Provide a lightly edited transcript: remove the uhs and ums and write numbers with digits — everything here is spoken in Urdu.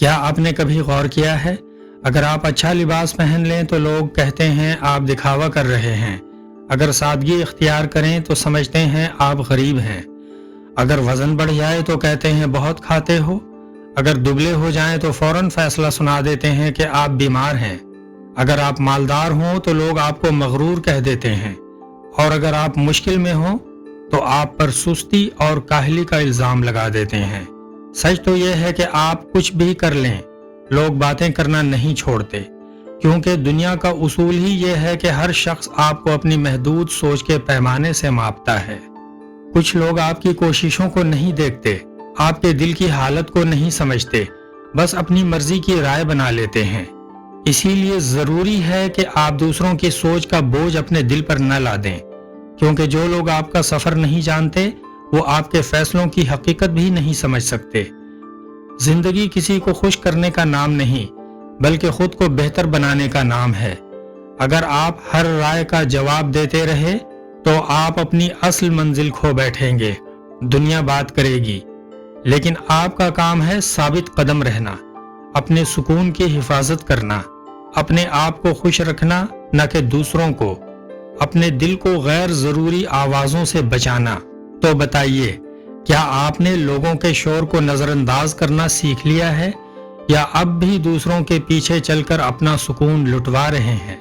کیا آپ نے کبھی غور کیا ہے، اگر آپ اچھا لباس پہن لیں تو لوگ کہتے ہیں آپ دکھاوا کر رہے ہیں، اگر سادگی اختیار کریں تو سمجھتے ہیں آپ غریب ہیں، اگر وزن بڑھ جائے تو کہتے ہیں بہت کھاتے ہو، اگر دبلے ہو جائیں تو فوراً فیصلہ سنا دیتے ہیں کہ آپ بیمار ہیں، اگر آپ مالدار ہوں تو لوگ آپ کو مغرور کہہ دیتے ہیں، اور اگر آپ مشکل میں ہوں تو آپ پر سستی اور کاہلی کا الزام لگا دیتے ہیں۔ سچ تو یہ ہے کہ آپ کچھ بھی کر لیں، لوگ باتیں کرنا نہیں چھوڑتے، کیونکہ دنیا کا اصول ہی یہ ہے کہ ہر شخص آپ کو اپنی محدود سوچ کے پیمانے سے ماپتا ہے۔ کچھ لوگ آپ کی کوششوں کو نہیں دیکھتے، آپ کے دل کی حالت کو نہیں سمجھتے، بس اپنی مرضی کی رائے بنا لیتے ہیں۔ اسی لیے ضروری ہے کہ آپ دوسروں کی سوچ کا بوجھ اپنے دل پر نہ لادیں، کیونکہ جو لوگ آپ کا سفر نہیں جانتے وہ آپ کے فیصلوں کی حقیقت بھی نہیں سمجھ سکتے۔ زندگی کسی کو خوش کرنے کا نام نہیں، بلکہ خود کو بہتر بنانے کا نام ہے۔ اگر آپ ہر رائے کا جواب دیتے رہے تو آپ اپنی اصل منزل کھو بیٹھیں گے۔ دنیا بات کرے گی، لیکن آپ کا کام ہے ثابت قدم رہنا، اپنے سکون کی حفاظت کرنا، اپنے آپ کو خوش رکھنا نہ کہ دوسروں کو، اپنے دل کو غیر ضروری آوازوں سے بچانا۔ تو بتائیے، کیا آپ نے لوگوں کے شور کو نظر انداز کرنا سیکھ لیا ہے، یا اب بھی دوسروں کے پیچھے چل کر اپنا سکون لٹوا رہے ہیں؟